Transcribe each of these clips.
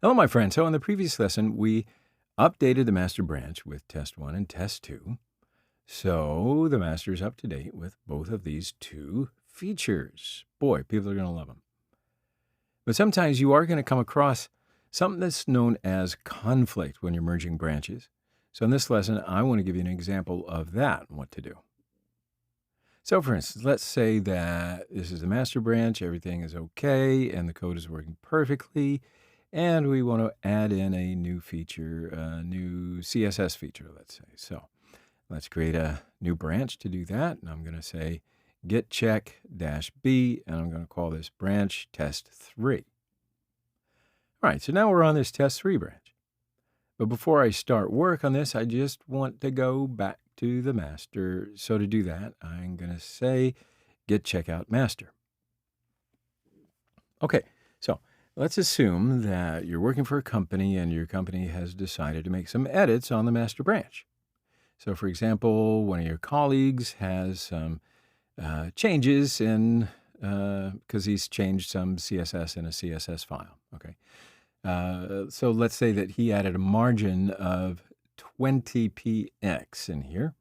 Hello, my friend. So in the previous lesson, we updated the master branch with test 1 and test 2. So the master is up to date with both of these two features. Boy, people are going to love them. But sometimes you are going to come across something that's known as conflict when you're merging branches. So in this lesson, I want to give you an example of that and what to do. So for instance, let's say that this is the master branch, everything is okay, and the code is working perfectly. And we want to add in a new feature, a new CSS feature, let's say. So let's create a new branch to do that. And I'm going to say get check -b, and I'm going to call this branch test 3. All right, so now we're on this test 3 branch. But before I start work on this, I just want to go back to the master. So to do that, I'm going to say get checkout master. Okay, so let's assume that you're working for a company and your company has decided to make some edits on the master branch. So for example, one of your colleagues has some changes in, because he's changed some CSS in a CSS file, okay? So let's say that he added a margin of 20 px in here.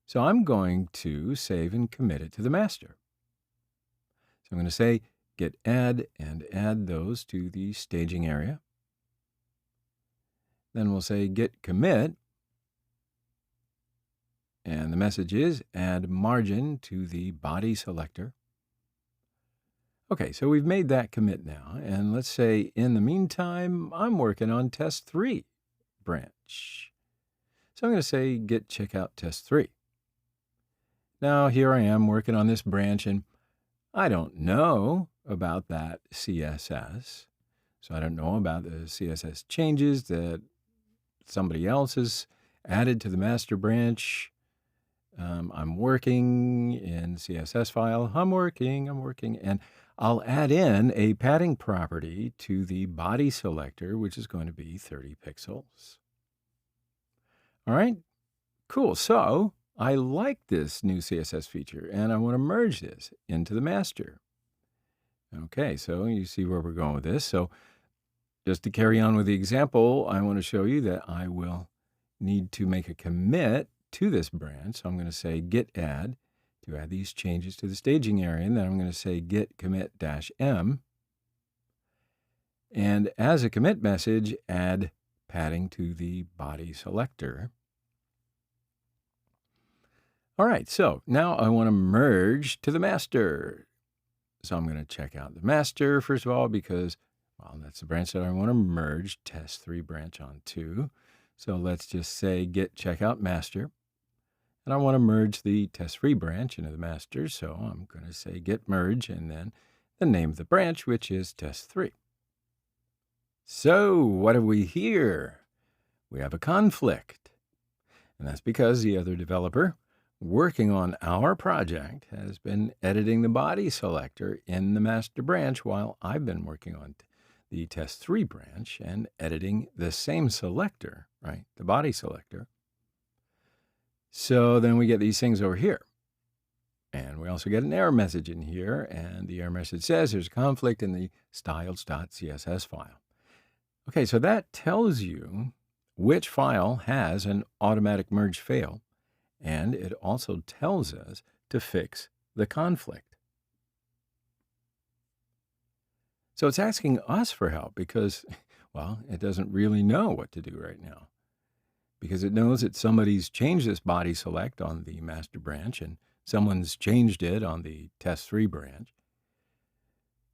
So I'm going to save and commit it to the master. So I'm going to say get add and add those to the staging area. Then we'll say get commit. And the message is add margin to the body selector. Okay, so we've made that commit now. And let's say in the meantime, I'm working on test 3 branch. So I'm going to say get checkout test 3. Now here I am working on this branch, and I don't know about that CSS. So I don't know about the CSS changes that somebody else has added to the master branch. I'm working in CSS file. I'm working, and I'll add in a padding property to the body selector, which is going to be 30 pixels. All right, cool. So I like this new CSS feature, and I want to merge this into the master. Okay, so you see where we're going with this. So just to carry on with the example, I want to show you that I will need to make a commit to this branch. So I'm going to say get add to add these changes to the staging area, and then I'm going to say get commit -m. And as a commit message, add padding to the body selector. All right, so now I want to merge to the master. So I'm going to check out the master first of all, because, well, that's the branch that I want to merge test 3 branch onto. So let's just say get checkout master. And I want to merge the test 3 branch into the master. So I'm going to say get merge and then the name of the branch, which is test 3. So what have we here? We have a conflict. And that's because the other developer working on our project has been editing the body selector in the master branch while I've been working on the test 3 branch and editing the same selector, right? The body selector. So then we get these things over here. And we also get an error message in here. And the error message says there's a conflict in the styles.css file. Okay, so that tells you which file has an automatic merge fail. And it also tells us to fix the conflict. So it's asking us for help because, well, it doesn't really know what to do right now. Because it knows that somebody's changed this body select on the master branch and someone's changed it on the test 3 branch.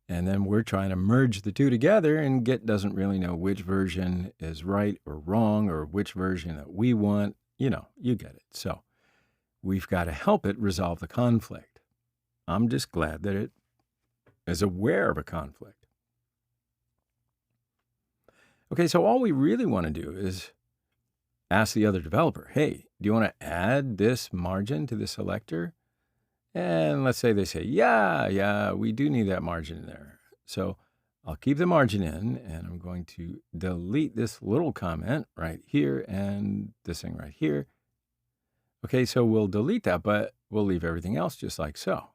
And then we're trying to merge the two together, and Git doesn't really know which version is right or wrong or which version that we want. You know, you get it. So we've got to help it resolve the conflict. I'm just glad that it is aware of a conflict. Okay, so all we really want to do is ask the other developer, hey, do you want to add this margin to the selector? And let's say they say, yeah, we do need that margin in there. So I'll keep the margin in, and I'm going to delete this little comment right here and this thing right here. Okay, so we'll delete that, but we'll leave everything else just like so.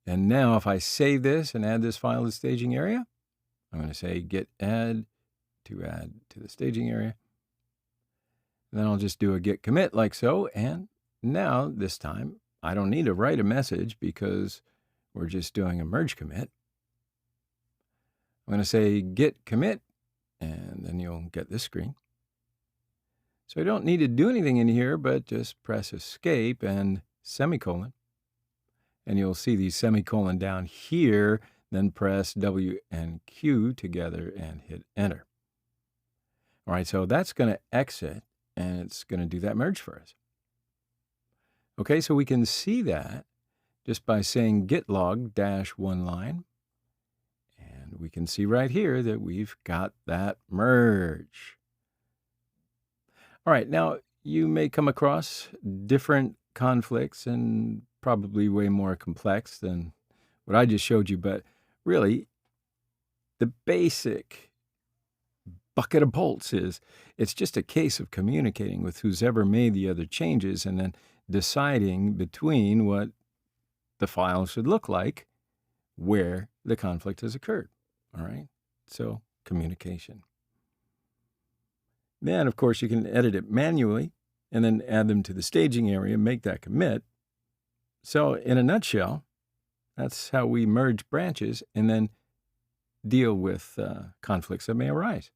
And now if I save this and add this file to the staging area, I'm going to say git add to the staging area. And then I'll just do a git commit like so. And now this time I don't need to write a message because we're just doing a merge commit. I'm going to say git commit, and then you'll get this screen. So I don't need to do anything in here, but just press escape and semicolon. And you'll see the semicolon down here, then press W and Q together and hit enter. All right, so that's going to exit, and it's going to do that merge for us. Okay, so we can see that just by saying git log -1 line. And we can see right here that we've got that merge. All right, now you may come across different conflicts and probably way more complex than what I just showed you, but really the basic bucket of bolts is it's just a case of communicating with who's ever made the other changes and then deciding between what the file should look like where the conflict has occurred. All right, so communication. Then, of course, you can edit it manually and then add them to the staging area, make that commit. So in a nutshell, that's how we merge branches and then deal with conflicts that may arise.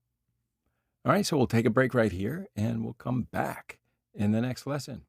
All right, so we'll take a break right here and we'll come back in the next lesson.